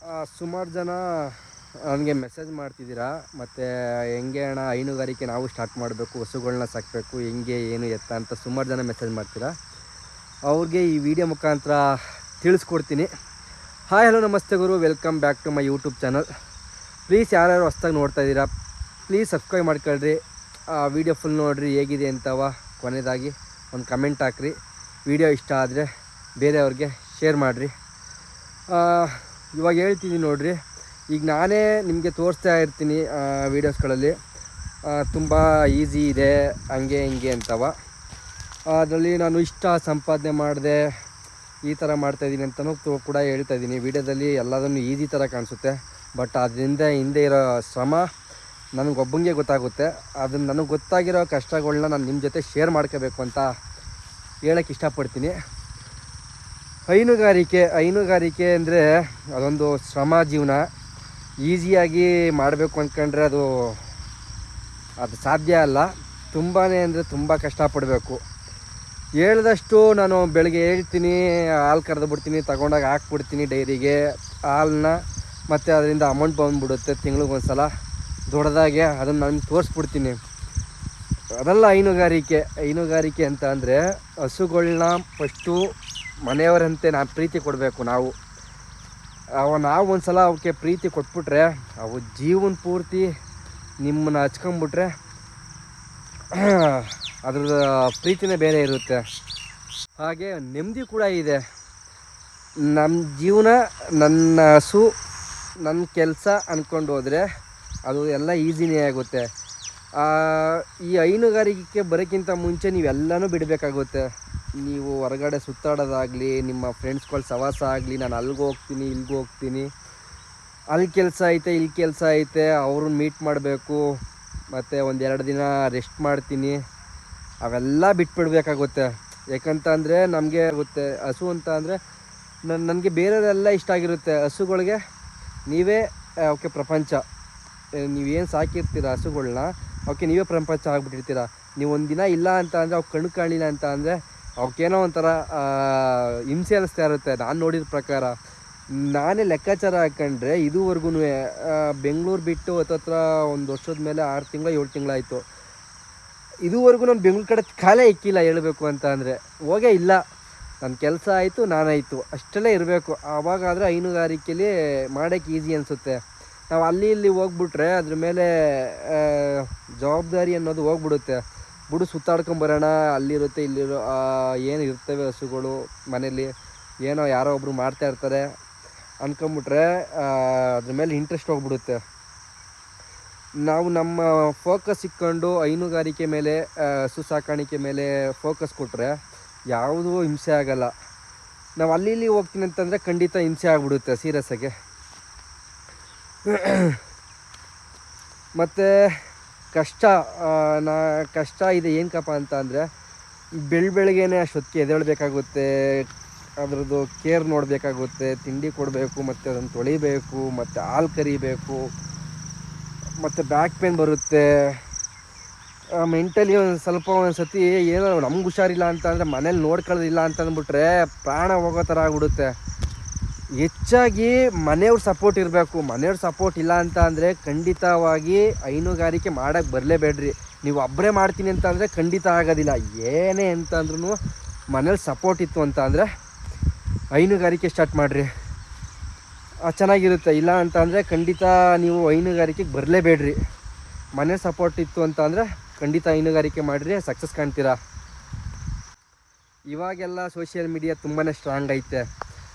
ಸುಮಾರು ಜನ ನನಗೆ ಮೆಸೇಜ್ ಮಾಡ್ತಿದ್ದೀರಾ, ಮತ್ತು ಹೆಂಗೆ ಅಣ್ಣ ಹೈನುಗಾರಿಕೆ ನಾವು ಸ್ಟಾರ್ಟ್ ಮಾಡಬೇಕು, ಹಸುಗಳನ್ನ ಸಾಕಬೇಕು, ಹೆಂಗೆ ಏನು ಎತ್ತ ಅಂತ ಸುಮಾರು ಜನ ಮೆಸೇಜ್ ಮಾಡ್ತೀರಾ. ಅವ್ರಿಗೆ ಈ ವಿಡಿಯೋ ಮುಖಾಂತರ ತಿಳಿಸ್ಕೊಡ್ತೀನಿ. ಹಾಯ್ ಹಲೋ ನಮಸ್ತೆ ಗುರು, welcome back to my YouTube channel. Please ಯಾರ್ಯಾರು ಹೊಸ್ದಾಗಿ ನೋಡ್ತಾ ಇದ್ದೀರಾ ಪ್ಲೀಸ್ ಸಬ್ಸ್ಕ್ರೈಬ್ ಮಾಡ್ಕೊಳ್ರಿ. ವಿಡಿಯೋ ಫುಲ್ ನೋಡಿರಿ ಹೇಗಿದೆ ಅಂತವ. ಕೊನೆಯದಾಗಿ ಒಂದು ಕಮೆಂಟ್ ಹಾಕ್ರಿ. ವಿಡಿಯೋ ಇಷ್ಟ ಆದರೆ ಬೇರೆಯವ್ರಿಗೆ ಶೇರ್ ಮಾಡಿರಿ. ಇವಾಗ ಹೇಳ್ತಿದ್ದೀನಿ ನೋಡಿರಿ, ಈಗ ನಾನೇ ನಿಮಗೆ ತೋರಿಸ್ತಾ ಇರ್ತೀನಿ ವೀಡಿಯೋಸ್ಗಳಲ್ಲಿ ತುಂಬ ಈಸಿ ಇದೆ ಹಂಗೆ ಹಿಂಗೆ ಅಂತವ. ಅದರಲ್ಲಿ ನಾನು ಇಷ್ಟ ಸಂಪಾದನೆ ಮಾಡಿದೆ, ಈ ಥರ ಮಾಡ್ತಾಯಿದ್ದೀನಿ ಅಂತಲೂ ಕೂಡ ಹೇಳ್ತಾಯಿದ್ದೀನಿ. ವೀಡಿಯೋದಲ್ಲಿ ಎಲ್ಲದನ್ನು ಈಸಿ ಥರ ಕಾಣಿಸುತ್ತೆ, ಬಟ್ ಅದರಿಂದ ಹಿಂದೆ ಇರೋ ಶ್ರಮ ನನಗೊಬ್ಬಂಗೆ ಗೊತ್ತಾಗುತ್ತೆ. ಅದನ್ನು ನನಗೆ ಗೊತ್ತಾಗಿರೋ ಕಷ್ಟಗಳನ್ನ ನಾನು ನಿಮ್ಮ ಜೊತೆ ಶೇರ್ ಮಾಡ್ಕೋಬೇಕು ಅಂತ ಹೇಳೋಕ್ಕೆ ಇಷ್ಟಪಡ್ತೀನಿ. ಹೈನುಗಾರಿಕೆ ಅಂದರೆ ಅದೊಂದು ಶ್ರಮ ಜೀವನ. ಈಸಿಯಾಗಿ ಮಾಡಬೇಕು ಅಂದ್ಕೊಂಡ್ರೆ ಅದು ಸಾಧ್ಯ ಅಲ್ಲ. ತುಂಬಾ ಅಂದರೆ ತುಂಬ ಕಷ್ಟಪಡಬೇಕು. ಹೇಳ್ದಷ್ಟು ನಾನು ಬೆಳಗ್ಗೆ ಹೇಳ್ತೀನಿ, ಹಾಲು ಕರೆದು ಬಿಡ್ತೀನಿ, ತಗೊಂಡಾಗ ಹಾಕ್ಬಿಡ್ತೀನಿ ಡೈರಿಗೆ ಹಾಲನ್ನ, ಮತ್ತು ಅದರಿಂದ ಅಮೌಂಟ್ ಬಂದುಬಿಡುತ್ತೆ ತಿಂಗಳಿಗೊಂದ್ಸಲ ದೊಡ್ಡದಾಗೆ. ಅದನ್ನು ನಾನು ತೋರಿಸ್ಬಿಡ್ತೀನಿ. ಅದೆಲ್ಲ ಹೈನುಗಾರಿಕೆ ಅಂತ ಅಂದರೆ ಹಸುಗಳನ್ನ ಫಸ್ಟು ಮನೆಯವರಂತೆ ನಾವು ಪ್ರೀತಿ ಕೊಡಬೇಕು. ನಾವು ಒಂದು ಸಲ ಅವಕ್ಕೆ ಪ್ರೀತಿ ಕೊಟ್ಬಿಟ್ರೆ ಅವು ಜೀವನ ಪೂರ್ತಿ ನಿಮ್ಮನ್ನ ಹಚ್ಕೊಂಬಿಟ್ರೆ ಅದ್ರ ಪ್ರೀತಿನೇ ಬೇರೆ ಇರುತ್ತೆ. ಹಾಗೆ ನೆಮ್ಮದಿ ಕೂಡ ಇದೆ. ನಮ್ಮ ಜೀವನ ನನ್ನ ಹಸು ನನ್ನ ಕೆಲಸ ಅಂದ್ಕೊಂಡು ಹೋದರೆ ಅದು ಎಲ್ಲ ಈಸಿನೇ ಆಗುತ್ತೆ. ಈ ಹೈನುಗಾರಿಕೆ ಬರೋಕ್ಕಿಂತ ಮುಂಚೆ ನೀವೆಲ್ಲನೂ ಬಿಡಬೇಕಾಗುತ್ತೆ. ನೀವು ಹೊರಗಡೆ ಸುತ್ತಾಡೋದಾಗಲಿ, ನಿಮ್ಮ ಫ್ರೆಂಡ್ಸ್ಗಳ ಸವಾಸ ಆಗಲಿ, ನಾನು ಅಲ್ಲಿಗೆ ಹೋಗ್ತೀನಿ ಇಲ್ಲಿಗೆ ಹೋಗ್ತೀನಿ, ಅಲ್ಲಿ ಕೆಲಸ ಐತೆ ಇಲ್ಲಿ ಕೆಲಸ ಐತೆ, ಅವ್ರನ್ನ ಮೀಟ್ ಮಾಡಬೇಕು, ಮತ್ತು ಒಂದೆರಡು ದಿನ ರೆಸ್ಟ್ ಮಾಡ್ತೀನಿ, ಅವೆಲ್ಲ ಬಿಟ್ಬಿಡ್ಬೇಕಾಗುತ್ತೆ. ಯಾಕಂತಂದರೆ ನಮಗೆ ಆಗುತ್ತೆ ಹಸು ಅಂತ ಅಂದರೆ ನನಗೆ ಬೇರೆಯವರೆಲ್ಲ ಇಷ್ಟ ಆಗಿರುತ್ತೆ. ಹಸುಗಳಿಗೆ ನೀವೇ ಅವಕ್ಕೆ ಪ್ರಪಂಚ. ನೀವೇನು ಸಾಕಿರ್ತೀರ ಹಸುಗಳ್ನ ಅವಕ್ಕೆ ನೀವೇ ಪ್ರಪಂಚ ಆಗಿಬಿಟ್ಟಿರ್ತೀರ. ನೀವು ಒಂದು ದಿನ ಇಲ್ಲ ಅಂತ ಅಂದರೆ ಅವ್ಕೆ ಕಣ್ಣು ಕಾಣಲಿಲ್ಲ ಅಂತ ಅಂದರೆ ಅವಕ್ಕೇನೋ ಒಂಥರ ಹಿಂಸೆ ಅನ್ನಿಸ್ತಾ ಇರುತ್ತೆ. ನಾನು ನೋಡಿದ ಪ್ರಕಾರ, ನಾನೇ ಲೆಕ್ಕಾಚಾರ ಹಾಕ್ಕೊಂಡ್ರೆ ಇದುವರೆಗೂ ಬೆಂಗಳೂರು ಬಿಟ್ಟು ಹತ್ತತ್ರ ಒಂದು ವರ್ಷದ ಮೇಲೆ 6 ತಿಂಗಳು 7 ತಿಂಗಳಾಯಿತು. ಇದುವರೆಗೂ ನಾನು ಬೆಂಗಳೂರು ಕಡೆ ಕಾಲೇ ಇಕ್ಕಿಲ್ಲ ಹೇಳಬೇಕು ಅಂತ ಅಂದರೆ. ಹೋಗೇ ಇಲ್ಲ. ನನ್ನ ಕೆಲಸ ಆಯಿತು, ನಾನಾಯಿತು, ಅಷ್ಟಲ್ಲೇ ಇರಬೇಕು. ಆವಾಗಾದರೆ ಹೈನುಗಾರಿಕೆಯಲ್ಲಿ ಮಾಡೋಕ್ಕೆ ಈಸಿ ಅನಿಸುತ್ತೆ. ನಾವು ಅಲ್ಲಿ ಇಲ್ಲಿ ಹೋಗ್ಬಿಟ್ರೆ ಅದ್ರ ಮೇಲೆ ಜವಾಬ್ದಾರಿ ಅನ್ನೋದು ಹೋಗ್ಬಿಡುತ್ತೆ. ಬಿಡು ಸುತ್ತಾಡ್ಕೊಂಬರೋಣ, ಅಲ್ಲಿರುತ್ತೆ ಇಲ್ಲಿರೋ ಏನು ಇರ್ತವೆ ಹಸುಗಳು ಮನೇಲಿ, ಏನೋ ಯಾರೋ ಒಬ್ಬರು ಮಾಡ್ತಾಯಿರ್ತಾರೆ ಅಂದ್ಕೊಂಬಿಟ್ರೆ ಅದ್ರ ಮೇಲೆ ಇಂಟ್ರೆಸ್ಟ್ ಹೋಗ್ಬಿಡುತ್ತೆ. ನಾವು ನಮ್ಮ ಫೋಕಸ್ ಇಟ್ಕೊಂಡು ಹೈನುಗಾರಿಕೆ ಮೇಲೆ, ಹಸು ಸಾಕಾಣಿಕೆ ಮೇಲೆ ಫೋಕಸ್ ಕೊಟ್ಟರೆ ಯಾವುದೂ ಹಿಂಸೆ ಆಗೋಲ್ಲ. ನಾವು ಅಲ್ಲಿ ಇಲ್ಲಿ ಹೋಗ್ತೀನಿ ಅಂತಂದರೆ ಖಂಡಿತ ಹಿಂಸೆ ಆಗಿಬಿಡುತ್ತೆ ಸೀರಿಯಸ್ಸಾಗೆ. ಮತ್ತು ಕಷ್ಟ ಇದೆ ಏನಕ್ಕಪ್ಪ ಅಂತ ಅಂದರೆ ಬೆಳಗ್ಗೆನೇ ಅಷ್ಟೊತ್ತಿಗೆ ಎದ್ದೇಳಬೇಕಾಗುತ್ತೆ, ಅದರದ್ದು ಕೇರ್ ನೋಡಬೇಕಾಗುತ್ತೆ, ತಿಂಡಿ ಕೊಡಬೇಕು, ಮತ್ತು ಅದನ್ನು ತೊಳಿಬೇಕು, ಮತ್ತು ಹಾಲು ಕರಿಬೇಕು, ಮತ್ತು ಬ್ಯಾಕ್ ಪೇನ್ ಬರುತ್ತೆ. ಮೆಂಟಲಿ ಒಂದು ಸತಿ ಏನೋ ನಮ್ಗೆ ಹುಷಾರಿಲ್ಲ ಅಂತ ಅಂದರೆ ಮನೇಲಿ ನೋಡ್ಕೊಳ್ಳೋದಿಲ್ಲ ಅಂತ ಅಂದ್ಬಿಟ್ರೆ ಪ್ರಾಣ ಹೋಗೋ ಥರ ಆಗಿಬಿಡುತ್ತೆ. ಹೆಚ್ಚಾಗಿ ಮನೆಯವ್ರ ಸಪೋರ್ಟ್ ಇರಬೇಕು. ಮನೆಯವ್ರ ಸಪೋರ್ಟ್ ಇಲ್ಲ ಅಂತ ಅಂದರೆ ಖಂಡಿತವಾಗಿ ಹೈನುಗಾರಿಕೆ ಮಾಡೋಕ್ಕೆ ಬರಲೇಬೇಡ್ರಿ. ನೀವು ಒಬ್ಬರೇ ಮಾಡ್ತೀನಿ ಅಂತ ಅಂದರೆ ಖಂಡಿತ ಆಗೋದಿಲ್ಲ. ಏನೇ ಅಂತ ಅಂದ್ರೂ ಮನೇಲಿ ಸಪೋರ್ಟ್ ಇತ್ತು ಅಂತ ಅಂದರೆ ಹೈನುಗಾರಿಕೆ ಸ್ಟಾರ್ಟ್ ಮಾಡಿರಿ, ಚೆನ್ನಾಗಿರುತ್ತೆ. ಇಲ್ಲ ಅಂತ ಅಂದರೆ ಖಂಡಿತ ನೀವು ಹೈನುಗಾರಿಕೆಗೆ ಬರಲೇಬೇಡ್ರಿ. ಮನೆ ಸಪೋರ್ಟ್ ಇತ್ತು ಅಂತ ಅಂದರೆ ಖಂಡಿತ ಹೈನುಗಾರಿಕೆ ಮಾಡಿರಿ, ಸಕ್ಸಸ್ ಕಾಣ್ತೀರಾ. ಇವಾಗೆಲ್ಲ ಸೋಷಿಯಲ್ ಮೀಡಿಯಾ ತುಂಬಾ ಸ್ಟ್ರಾಂಗ್ ಐತೆ.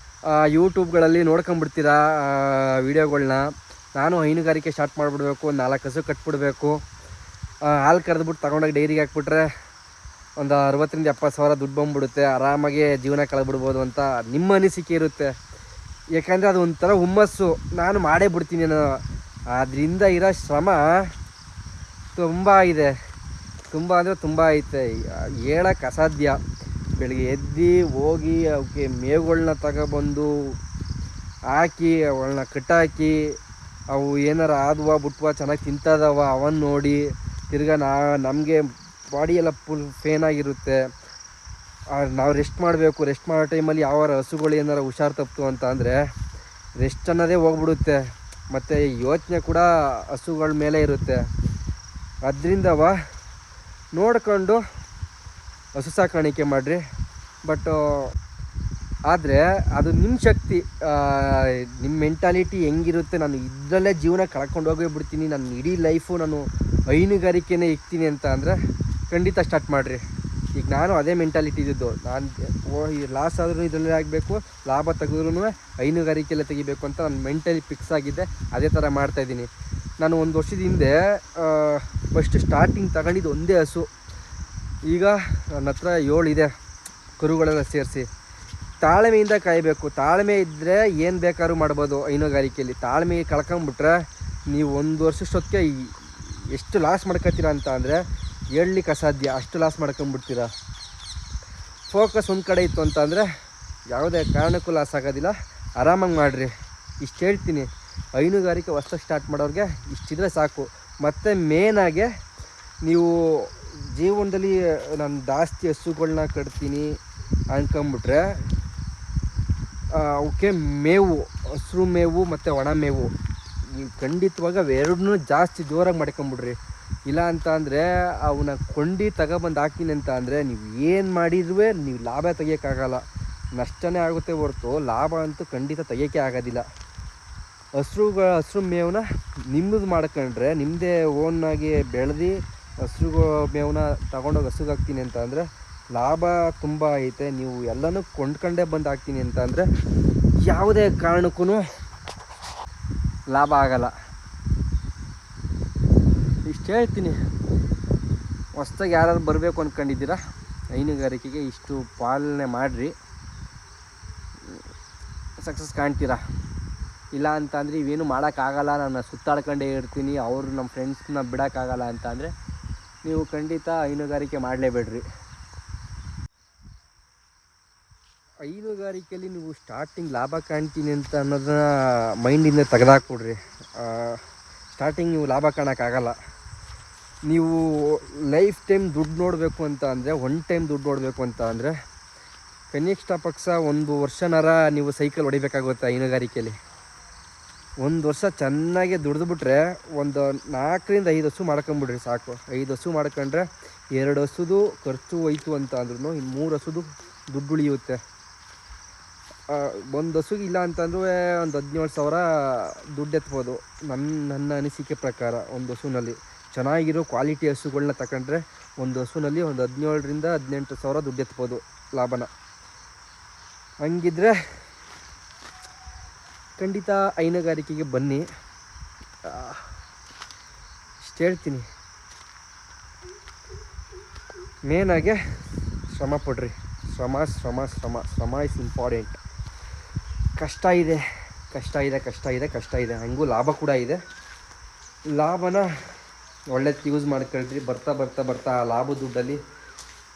ಯೂಟ್ಯೂಬ್ಗಳಲ್ಲಿ ನೋಡ್ಕೊಂಬಿಡ್ತೀರಾ ವೀಡಿಯೋಗಳ್ನ. ನಾನು ಹೈನುಗಾರಿಕೆ ಸ್ಟಾರ್ಟ್ ಮಾಡಿಬಿಡ್ಬೇಕು, 4 ಹಸು ಕಟ್ಬಿಡ್ಬೇಕು, ಹಾಲು ಕರೆದ್ಬಿಟ್ಟು ತಗೊಂಡೋಗಿ ಡೈರಿಗೆ ಹಾಕ್ಬಿಟ್ರೆ ಒಂದು 60,000 70,000 ದುಡ್ಡು ಬಂದುಬಿಡುತ್ತೆ, ಆರಾಮಾಗಿ ಜೀವನ ಕಳೆದ್ಬಿಡ್ಬೋದು ಅಂತ ನಿಮ್ಮ ಅನಿಸಿಕೆ ಇರುತ್ತೆ. ಯಾಕಂದರೆ ಅದು ಒಂಥರ ಹುಮ್ಮಸ್ಸು, ನಾನು ಮಾಡೇ ಬಿಡ್ತೀನಿ ಅನ್ನೋ. ಅದರಿಂದ ಇರೋ ಶ್ರಮ ತುಂಬ ಇದೆ, ತುಂಬ ಅಂದರೆ ತುಂಬ ಐತೆ, ಹೇಳೋಕ್ಕೆ ಅಸಾಧ್ಯ. ಬೆಳಗ್ಗೆ ಎದ್ದು ಹೋಗಿ ಅವಕ್ಕೆ ಮೇವುಗಳನ್ನ ತಗೊಬಂದು ಹಾಕಿ ಅವಳನ್ನ ಕಟ್ಟಾಕಿ, ಅವು ಏನಾರ ಆದ್ವಾ ಬಿಟ್ವಾ ಚೆನ್ನಾಗಿ ತಿಂತದವ ಅವನ್ನ ನೋಡಿ ತಿರ್ಗಾ ನಮಗೆ ಬಾಡಿ ಎಲ್ಲ ಫುಲ್ ಫೇನಾಗಿರುತ್ತೆ. ನಾವು ರೆಸ್ಟ್ ಮಾಡಬೇಕು. ರೆಸ್ಟ್ ಮಾಡೋ ಟೈಮಲ್ಲಿ ಯಾವಾರ ಹಸುಗಳು ಏನಾರು ಹುಷಾರು ತಪ್ಪಿತು ಅಂತ ಅಂದರೆ ರೆಸ್ಟ್ ಅನ್ನೋದೇ ಹೋಗ್ಬಿಡುತ್ತೆ, ಮತ್ತು ಯೋಚನೆ ಕೂಡ ಹಸುಗಳ ಮೇಲೆ ಇರುತ್ತೆ. ಅದರಿಂದವ ನೋಡ್ಕೊಂಡು ಹಸು ಸಾಕಾಣಿಕೆ ಮಾಡಿರಿ. ಬಟ್ ಆದರೆ ಅದು ನಿಮ್ಮ ಶಕ್ತಿ, ನಿಮ್ಮ ಮೆಂಟಾಲಿಟಿ ಹೆಂಗಿರುತ್ತೆ, ನಾನು ಇದರಲ್ಲೇ ಜೀವನ ಕಳ್ಕೊಂಡು ಹೋಗೇ ಬಿಡ್ತೀನಿ, ನಾನು ಇಡೀ ಲೈಫು ನಾನು ಹೈನುಗಾರಿಕೆನೇ ಇಕ್ತೀನಿ ಅಂತ ಅಂದರೆ ಖಂಡಿತ ಸ್ಟಾರ್ಟ್ ಮಾಡಿರಿ. ಈಗ ನಾನು ಅದೇ ಮೆಂಟಾಲಿಟಿ ಇದ್ದಿದ್ದು, ನಾನು ಈ ಲಾಸ್ ಆದ್ರೂ ಇದರಲ್ಲೇ ಆಗಬೇಕು, ಲಾಭ ತೆಗೆದ್ರೂ ಹೈನುಗಾರಿಕೆಯಲ್ಲೇ ತೆಗಿಬೇಕು ಅಂತ ನಾನು ಮೆಂಟಲಿ ಫಿಕ್ಸ್ ಆಗಿದ್ದೆ. ಅದೇ ಥರ ಮಾಡ್ತಾಯಿದ್ದೀನಿ. ನಾನು ಒಂದು ವರ್ಷದ ಹಿಂದೆ ಫಸ್ಟ್ ಸ್ಟಾರ್ಟಿಂಗ್ ತಗೊಂಡಿದ್ದು ಒಂದೇ ಹಸು. ಈಗ ನನ್ನ ಹತ್ರ 7 ಇದೆ, ಕರುಗಳೆಲ್ಲ ಸೇರಿಸಿ. ತಾಳ್ಮೆಯಿಂದ ಕಾಯಬೇಕು. ತಾಳ್ಮೆ ಇದ್ದರೆ ಏನು ಬೇಕಾದ್ರೂ ಮಾಡ್ಬೋದು ಹೈನುಗಾರಿಕೆಯಲ್ಲಿ. ತಾಳ್ಮೆ ಕಳ್ಕೊಂಬಿಟ್ರೆ ನೀವು 1 ವರ್ಷಷ್ಟೊತ್ತಿಗೆ ಎಷ್ಟು ಲಾಸ್ ಮಾಡ್ಕೊತೀರ ಅಂತ ಅಂದರೆ ಹೇಳಲಿಕ್ಕೆ ಅಸಾಧ್ಯ, ಅಷ್ಟು ಲಾಸ್ ಮಾಡ್ಕೊಂಬಿಡ್ತೀರ. ಫೋಕಸ್ ಒಂದು ಕಡೆ ಇತ್ತು ಅಂತ ಅಂದರೆ ಯಾವುದೇ ಕಾರಣಕ್ಕೂ ಲಾಸ್ ಆಗೋದಿಲ್ಲ. ಆರಾಮಾಗಿ ಮಾಡಿರಿ. ಇಷ್ಟು ಹೇಳ್ತೀನಿ. ಹೈನುಗಾರಿಕೆ ಹೊಸ್ದಾಗಿ ಸ್ಟಾರ್ಟ್ ಮಾಡೋರಿಗೆ ಇಷ್ಟಿದ್ರೆ ಸಾಕು. ಮತ್ತು ಮೇನಾಗೆ ನೀವು ಜೀವನದಲ್ಲಿ ನಾನು ಜಾಸ್ತಿ ಹಸುಗಳನ್ನ ಕಟ್ತೀನಿ ಅಂದ್ಕೊಂಬಿಟ್ರೆ ಅವಕ್ಕೆ ಮೇವು, ಹಸಿರು ಮೇವು ಮತ್ತು ಒಣ ಮೇವು ನೀವು ಖಂಡಿತವಾಗ ಅವೆರಡನ್ನೂ ಜಾಸ್ತಿ ಜೋರಾಗಿ ಮಾಡ್ಕೊಂಬಿಡ್ರಿ. ಇಲ್ಲ ಅಂತ ಅಂದರೆ ಅವನ್ನ ಕೊಂಡಿ ತಗೊಬಂದು ಹಾಕ್ತೀನಿ ಅಂತ ಅಂದರೆ ನೀವು ಏನು ಮಾಡಿದ್ರೂ ನೀವು ಲಾಭ ತೆಗಿಯೋಕ್ಕಾಗಲ್ಲ, ನಷ್ಟನೇ ಆಗುತ್ತೆ ಹೊರತು ಲಾಭ ಅಂತೂ ಖಂಡಿತ ತೆಗಿಯೋಕ್ಕೆ ಆಗೋದಿಲ್ಲ. ಹಸಿರು ಮೇವನ್ನ ನಿಮ್ಮದು ಮಾಡ್ಕೊಂಡ್ರೆ, ನಿಮ್ಮದೇ ಓನ್ನಾಗಿ ಬೆಳೆದು ಹಸಿರು ಮೇವನ್ನ ತಗೊಂಡೋಗಿ ಹಸುಗೆ ಹಾಕ್ತೀನಿ ಅಂತ ಅಂದರೆ ಲಾಭ ತುಂಬ ಐತೆ. ನೀವು ಎಲ್ಲನೂ ಕೊಂಡ್ಕೊಂಡೇ ಬಂದು ಹಾಕ್ತೀನಿ ಅಂತ ಅಂದರೆ ಯಾವುದೇ ಕಾರಣಕ್ಕೂ ಲಾಭ ಆಗಲ್ಲ. ಇಷ್ಟು ಹೇಳ್ತೀನಿ. ಹೊಸ್ದಾಗಿ ಯಾರು ಬರಬೇಕು ಅಂದ್ಕೊಂಡಿದ್ದೀರಾ ಹೈನುಗಾರಿಕೆಗೆ, ಇಷ್ಟು ಪಾಲನೆ ಮಾಡಿರಿ, ಸಕ್ಸಸ್ ಕಾಣ್ತೀರಾ. ಇಲ್ಲ ಅಂತ ಅಂದರೆ ಇವೇನು ಮಾಡೋಕ್ಕಾಗಲ್ಲ, ನಾನು ಸುತ್ತಾಡ್ಕೊಂಡೇ ಇರ್ತೀನಿ, ಅವರು ನಮ್ಮ ಫ್ರೆಂಡ್ಸ್ನ ಬಿಡೋಕ್ಕಾಗಲ್ಲ ಅಂತ ಅಂದರೆ ನೀವು ಖಂಡಿತ ಹೈನುಗಾರಿಕೆ ಮಾಡಲೇಬೇಡ್ರಿ. ಹೈನುಗಾರಿಕೆಯಲ್ಲಿ ನೀವು ಸ್ಟಾರ್ಟಿಂಗ್ ಲಾಭ ಕಾಣ್ತೀನಿ ಅಂತ ಅನ್ನೋದನ್ನ ಮೈಂಡಿಂದ ತೆಗೆದಾಕ್ಬಿಡ್ರಿ. ಸ್ಟಾರ್ಟಿಂಗ್ ನೀವು ಲಾಭ ಕಾಣೋಕ್ಕಾಗಲ್ಲ. ನೀವು ಲೈಫ್ ಟೈಮ್ ದುಡ್ಡು ನೋಡಬೇಕು ಅಂತ ಅಂದರೆ, ಒನ್ ಟೈಮ್ ದುಡ್ಡು ನೋಡಬೇಕು ಅಂತ ಅಂದರೆ ಕನಿಷ್ಠ ಪಕ್ಷ 1 ವರ್ಷನಾರ ನೀವು ಸೈಕಲ್ ಹೊಡಿಬೇಕಾಗುತ್ತೆ ಹೈನುಗಾರಿಕೆಯಲ್ಲಿ. 1 ವರ್ಷ ಚೆನ್ನಾಗಿ ದುಡಿದ್ಬಿಟ್ರೆ ಒಂದು 4ರಿಂದ 5 ಹಸು ಮಾಡ್ಕೊಂಬಿಡ್ರಿ ಸಾಕು. 5 ಹಸು ಮಾಡ್ಕೊಂಡ್ರೆ 2 ಹಸುದು ಖರ್ಚು ಹೋಯ್ತು ಅಂತ ಅಂದ್ರೂ ಇನ್ನು 3 ಹಸುದು ದುಡ್ಡು ಉಳಿಯುತ್ತೆ. 1 ಹಸುಗೆ ಇಲ್ಲ ಅಂತಂದ್ರೂ ಒಂದು 17,000 ದುಡ್ಡು ಎತ್ಬೋದು ನನ್ನ ಅನಿಸಿಕೆ ಪ್ರಕಾರ. 1 ಹಸುನಲ್ಲಿ ಚೆನ್ನಾಗಿರೋ ಕ್ವಾಲಿಟಿ ಹಸುಗಳನ್ನ ತಗೊಂಡ್ರೆ 1 ಹಸುನಲ್ಲಿ ಒಂದು 17,000ರಿಂದ 18,000 ದುಡ್ಡು ಎತ್ಬೋದು ಲಾಭನ. ಹಂಗಿದ್ರೆ ಖಂಡಿತ ಹೈನುಗಾರಿಕೆಗೆ ಬನ್ನಿ. ಇಷ್ಟು ಹೇಳ್ತೀನಿ. ಮೇನಾಗೆ ಶ್ರಮ ಪಡ್ರಿ. ಶ್ರಮ ಇಸ್ ಇಂಪಾರ್ಟೆಂಟ್. ಕಷ್ಟ ಇದೆ. ಹಂಗೂ ಲಾಭ ಕೂಡ ಇದೆ. ಲಾಭನ ಒಳ್ಳೆದು ಯೂಸ್ ಮಾಡ್ಕೊಳ್ರಿ. ಬರ್ತಾ ಆ ಲಾಭ ದುಡ್ಡಲ್ಲಿ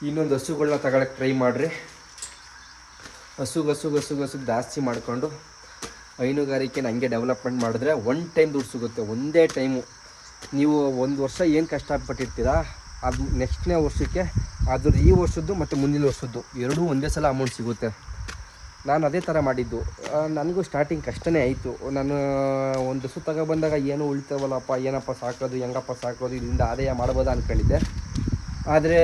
ಇನ್ನೊಂದು ಹಸುಗಳನ್ನ ತಗೊಳಕ್ಕೆ ಟ್ರೈ ಮಾಡಿರಿ. ಹಸುಗೆ ಜಾಸ್ತಿ ಮಾಡಿಕೊಂಡು ಹೈನುಗಾರಿಕೆನ ಹಂಗೆ ಡೆವಲಪ್ಮೆಂಟ್ ಮಾಡಿದ್ರೆ 1 ಟೈಮ್ ದುಡ್ಡು ಸಿಗುತ್ತೆ. ಒಂದೇ ಟೈಮು ನೀವು 1 ವರ್ಷ ಏನು ಕಷ್ಟಪಟ್ಟಿರ್ತೀರಾ ಅದು ನೆಕ್ಸ್ಟ್ನೇ ವರ್ಷಕ್ಕೆ ಅದ್ರದ್ದು ಈ ವರ್ಷದ್ದು ಮತ್ತು ಮುಂದಿನ ವರ್ಷದ್ದು ಎರಡೂ ಒಂದೇ ಸಲ ಅಮೌಂಟ್ ಸಿಗುತ್ತೆ. ನಾನು ಅದೇ ಥರ ಮಾಡಿದ್ದು. ನನಗೂ ಸ್ಟಾರ್ಟಿಂಗ್ ಕಷ್ಟನೇ ಆಯಿತು. ನಾನು 1 ಹಸು ತಗೊಬಂದಾಗ ಏನೂ ಉಳಿತಾವಲ್ಲಪ್ಪ, ಏನಪ್ಪ ಸಾಕೋದು, ಹೆಂಗಪ್ಪ ಸಾಕೋದು, ಇದರಿಂದ ಆದಾಯ ಮಾಡ್ಬೋದಾ ಅಂದ್ಕೊಂಡಿದ್ದೆ. ಆದರೆ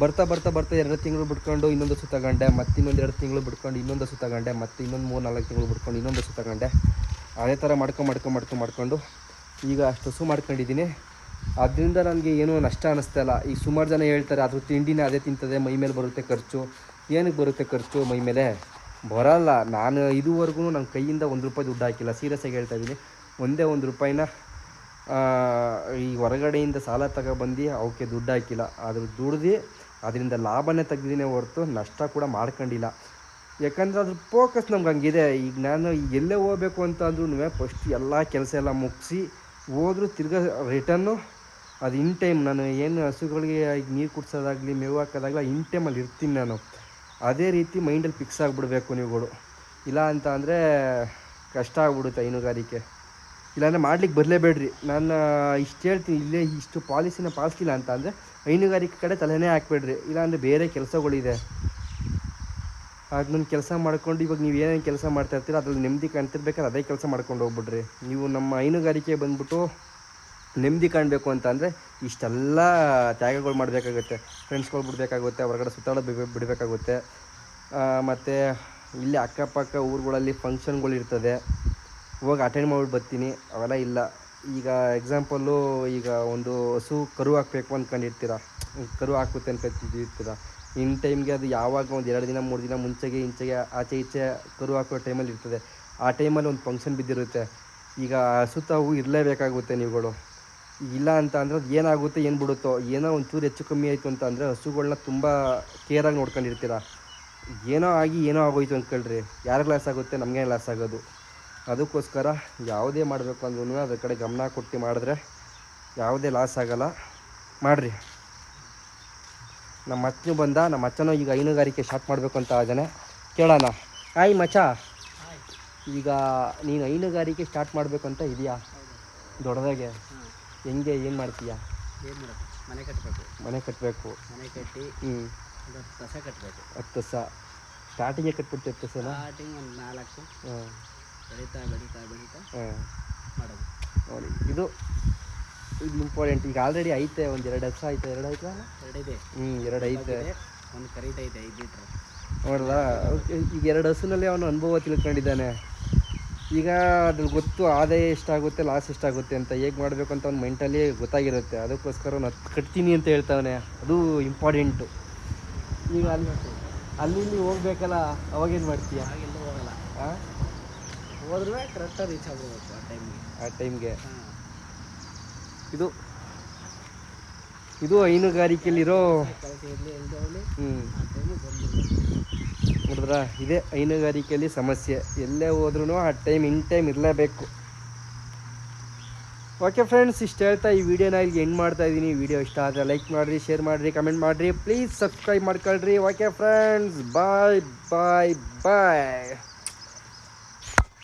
ಬರ್ತಾ 2 ತಿಂಗಳು ಬಿಟ್ಕೊಂಡು ಇನ್ನೊಂದು ಹಸು ತಗೊಂಡೆ, ಮತ್ತು ಇನ್ನೊಂದು 2 ತಿಂಗಳು ಬಿಟ್ಕೊಂಡು ಇನ್ನೊಂದು ಹಸು ತಗೊಂಡೆ, ಮತ್ತು ಇನ್ನೊಂದು 3-4 ತಿಂಗಳು ಬಿಟ್ಕೊಂಡು ಇನ್ನೊಂದು ಹಸು ತಗೊಂಡೆ. ಅದೇ ಥರ ಮಾಡ್ಕೊಂಡು ಈಗ ಅಷ್ಟು ಹಸು ಮಾಡ್ಕೊಂಡಿದ್ದೀನಿ. ಅದರಿಂದ ನನಗೆ ಏನೂ ನಷ್ಟ ಅನ್ನಿಸ್ತಾ ಇಲ್ಲ. ಈಗ ಸುಮಾರು ಜನ ಹೇಳ್ತಾರೆ ಅದು ತಿಂಡಿನೇ ಅದೇ ತಿಂತದೆ, ಮೈ ಮೇಲೆ ಬರುತ್ತೆ ಖರ್ಚು. ಏನಕ್ಕೆ ಬರುತ್ತೆ ಖರ್ಚು ಮೈ ಮೇಲೆ? ಬರೋಲ್ಲ. ನಾನು ಇದುವರೆಗೂ ನನ್ನ ಕೈಯಿಂದ 1 ರೂಪಾಯಿ ದುಡ್ಡು ಹಾಕಿಲ್ಲ. ಸೀರಿಯಸ್ಸಾಗಿ ಹೇಳ್ತಾಯಿದ್ದೀನಿ. ಒಂದೇ 1 ರೂಪಾಯಿನ ಈ ಹೊರಗಡೆಯಿಂದ ಸಾಲ ತಗೊಬಂದು ಅವಕ್ಕೆ ದುಡ್ಡು ಹಾಕಿಲ್ಲ. ಅದ್ರ ದುಡ್ದು ಅದರಿಂದ ಲಾಭನೇ ತೆಗ್ದಿನೇ ಹೊರತು ನಷ್ಟ ಕೂಡ ಮಾಡ್ಕೊಂಡಿಲ್ಲ. ಯಾಕಂದರೆ ಅದ್ರ ಫೋಕಸ್ ನಮ್ಗೆ ಹಂಗಿದೆ. ಈಗ ನಾನು ಎಲ್ಲೇ ಹೋಗ್ಬೇಕು ಅಂತ ಅಂದ್ರೂ ಫಸ್ಟ್ ಎಲ್ಲ ಕೆಲಸ ಎಲ್ಲ ಮುಗಿಸಿ ಹೋದ್ರೂ ತಿರ್ಗಾ ರಿಟರ್ನು ಅದು ಇನ್ ಟೈಮ್. ನಾನು ಏನು ಹಸುಗಳಿಗೆ ಈಗ ನೀರು ಕುಡಿಸೋದಾಗಲಿ ಮೇವು ಹಾಕೋದಾಗಲಿ ಇನ್ ಟೈಮಲ್ಲಿ ಇರ್ತೀನಿ ನಾನು. ಅದೇ ರೀತಿ ಮೈಂಡಲ್ಲಿ ಫಿಕ್ಸ್ ಆಗಿಬಿಡ್ಬೇಕು ನೀವುಗಳು. ಇಲ್ಲ ಅಂತ ಅಂದರೆ ಕಷ್ಟ ಆಗ್ಬಿಡುತ್ತೆ ಹೈನುಗಾರಿಕೆ. ಇಲ್ಲಾಂದರೆ ಮಾಡ್ಲಿಕ್ಕೆ ಬರಲೇಬೇಡ್ರಿ. ನಾನು ಇಷ್ಟು ಹೇಳ್ತೀನಿ. ಇಲ್ಲೇ ಇಷ್ಟು ಪಾಲಿಸಿನ ಪಾಲಿಸ್ಲಿಲ್ಲ ಅಂತ ಅಂದರೆ ಹೈನುಗಾರಿಕೆ ಕಡೆ ತಲೆನೇ ಹಾಕ್ಬೇಡ್ರಿ. ಇಲ್ಲಾಂದರೆ ಬೇರೆ ಕೆಲಸಗಳಿದೆ. ಆಗ ನನ್ನ ಕೆಲಸ ಮಾಡ್ಕೊಂಡು ಇವಾಗ ನೀವು ಏನೇನು ಕೆಲಸ ಮಾಡ್ತಾ ಇರ್ತೀರ ಅದ್ರಲ್ಲಿ ನೆಮ್ಮದಿ ಕಾಣ್ತಿರ್ಬೇಕಾದ್ರೆ ಅದೇ ಕೆಲಸ ಮಾಡ್ಕೊಂಡು ಹೋಗ್ಬಿಡ್ರಿ. ನೀವು ನಮ್ಮ ಹೈನುಗಾರಿಕೆ ಬಂದ್ಬಿಟ್ಟು ನೆಮ್ಮದಿ ಕಾಣಬೇಕು ಅಂತ ಅಂದರೆ ಇಷ್ಟೆಲ್ಲ ತ್ಯಾಗಗಳು ಮಾಡಬೇಕಾಗುತ್ತೆ. ಫ್ರೆಂಡ್ಸ್ಗಳು ಬಿಡಬೇಕಾಗುತ್ತೆ, ಹೊರಗಡೆ ಸುತ್ತಾಡೋದು ಬಿಡಬೇಕಾಗುತ್ತೆ. ಮತ್ತು ಇಲ್ಲಿ ಅಕ್ಕಪಕ್ಕ ಊರುಗಳಲ್ಲಿ ಫಂಕ್ಷನ್ಗಳು ಇರ್ತದೆ, ಹೋಗಿ ಅಟೆಂಡ್ ಮಾಡ್ಬಿಟ್ಟು ಬರ್ತೀನಿ, ಅವೆಲ್ಲ ಇಲ್ಲ. ಈಗ ಎಕ್ಸಾಂಪಲ್ಲು, ಈಗ ಒಂದು ಹಸು ಕರು ಹಾಕಬೇಕು ಅಂದ್ಕೊಂಡಿರ್ತೀರ, ಕರು ಹಾಕುತ್ತೆ ಅನ್ಕೊತಿರ್ತೀರ. ಇನ್ ಟೈಮ್ಗೆ ಅದು ಯಾವಾಗ ಒಂದು 2 ದಿನ 3 ದಿನ ಮುಂಚೆಗೆ ಆಚೆ ಈಚೆ ಕರು ಹಾಕೋ ಟೈಮಲ್ಲಿ ಇರ್ತದೆ. ಆ ಟೈಮಲ್ಲಿ ಒಂದು ಫಂಕ್ಷನ್ ಬಿದ್ದಿರುತ್ತೆ. ಈಗ ಹಸು ತಾವು ಇರಲೇಬೇಕಾಗುತ್ತೆ ನೀವುಗಳು. ಇಲ್ಲ ಅಂತ ಅಂದರೆ ಅದು ಏನಾಗುತ್ತೆ ಏನು ಬಿಡುತ್ತೋ, ಏನೋ ಒಂಚೂರು ಹೆಚ್ಚು ಕಮ್ಮಿ ಆಯಿತು ಅಂತ ಅಂದರೆ ಹಸುಗಳ್ನ ತುಂಬ ಕೇರಾಗಿ ನೋಡ್ಕೊಂಡಿರ್ತೀರ. ಏನೋ ಆಗಿ ಏನೋ ಆಗೋಯ್ತು ಅಂದ್ಕೊಳ್ರಿ, ಯಾರಿಗೆ ಲಾಸ್ ಆಗುತ್ತೆ? ನಮಗೆ ಲಾಸ್ ಆಗೋದು. ಅದಕ್ಕೋಸ್ಕರ ಯಾವುದೇ ಮಾಡಬೇಕು ಅಂದ್ರೂ ಅದ್ರ ಕಡೆ ಗಮನ ಕೊಟ್ಟು ಮಾಡಿದ್ರೆ ಯಾವುದೇ ಲಾಸ್ ಆಗೋಲ್ಲ. ಮಾಡಿರಿ. ನಮ್ಮ ಅಚ್ಚನೂ ಈಗ ಹೈನುಗಾರಿಕೆ ಸ್ಟಾರ್ಟ್ ಮಾಡಬೇಕು ಅಂತ ಇದ್ದಾನೆ. ಕೇಳೋಣ. ಹಾಯ್ ಮಚ್ಚ, ಈಗ ನೀನು ಹೈನುಗಾರಿಕೆ ಸ್ಟಾರ್ಟ್ ಮಾಡಬೇಕು ಅಂತ ಇದೆಯಾ? ದೊಡ್ಡದಾಗೆ ಹೆಂಗೆ ಏನು ಮಾಡ್ತೀಯಾ? ಮನೆ ಕಟ್ಟಬೇಕು. ಮನೆ ಕಟ್ಟಬೇಕು. ಮನೆ ಕಟ್ಟಿ 10 ಕಟ್ಟಬೇಕು. 10 ಸ್ಟಾರ್ಟಿಂಗೇ ಕಟ್ಬಿಟ್ಟು 10 ಸ್ಟಾರ್ಟಿಂಗ್ ಒಂದು 4 ಬೆಳೀತಾ ಮಾಡೋದು ನೋಡಿ. ಇದು ಇಂಪಾರ್ಟೆಂಟ್. ಈಗ ಆಲ್ರೆಡಿ ಐತೆ, ಒಂದು 2 ಹಸು ಐತೆ. 2 ಐತೆ? 2 ಇದೆ. 2 ಐತೆ. ಒಂದು ಕರೀತೈತೆ 5 ಲೀಟ್ರ್. ನೋಡ್ದಾ? ಈಗ 2 ಹಸುನಲ್ಲಿ ಅವನು ಅನುಭವ ತಿಳ್ಕೊಂಡಿದ್ದಾನೆ. ಈಗ ಅದ್ರಲ್ಲಿ ಗೊತ್ತು ಆದಾಯ ಎಷ್ಟಾಗುತ್ತೆ, ಲಾಸ್ ಎಷ್ಟಾಗುತ್ತೆ ಅಂತ. ಹೇಗೆ ಮಾಡಬೇಕು ಅಂತ ಅವ್ನು ಮೆಂಟಲಿ ಗೊತ್ತಾಗಿರುತ್ತೆ. ಅದಕ್ಕೋಸ್ಕರ ಅವ್ನು 10 ಕಟ್ತೀನಿ ಅಂತ ಹೇಳ್ತಾವನೆ. ಅದು ಇಂಪಾರ್ಟೆಂಟು. ಈಗ ಅಲ್ಲಿ ಹೋಗ್ಬೇಕಲ್ಲ, ಅವಾಗೇನು ಮಾಡ್ತೀಯ? ಹಾಗೆಲ್ಲ ಹೋಗಲ್ಲ. ಹೋದ್ರೂ ಕರೆಕ್ಟಾಗಿ ರೀಚ್ ಆಗಬೇಕು ಆ ಟೈಮ್ಗೆ. ಇದು ಹೈನುಗಾರಿಕೆಯಲ್ಲಿರೋ ನೋಡಿದ್ರಾ, ಇದೇ ಹೈನುಗಾರಿಕೆಯಲ್ಲಿ ಸಮಸ್ಯೆ. ಎಲ್ಲೇ ಹೋದ್ರೂ ಆ ಟೈಮ್ ಇನ್ ಟೈಮ್ ಇರಲೇಬೇಕು. ಓಕೆ ಫ್ರೆಂಡ್ಸ್, ಇಷ್ಟು ಹೇಳ್ತಾ ಈ ವಿಡಿಯೋನ ಇಲ್ಲಿ ಎಂಡ್ ಮಾಡ್ತಾ ಇದ್ದೀನಿ. ವಿಡಿಯೋ ಇಷ್ಟ ಆದರೆ ಲೈಕ್ ಮಾಡಿರಿ, ಶೇರ್ ಮಾಡಿರಿ, ಕಮೆಂಟ್ ಮಾಡಿರಿ, ಪ್ಲೀಸ್ ಸಬ್ಸ್ಕ್ರೈಬ್ ಮಾಡ್ಕೊಳ್ರಿ. ಓಕೆ ಫ್ರೆಂಡ್ಸ್, ಬಾಯ್ ಬಾಯ್ ಬಾಯ್.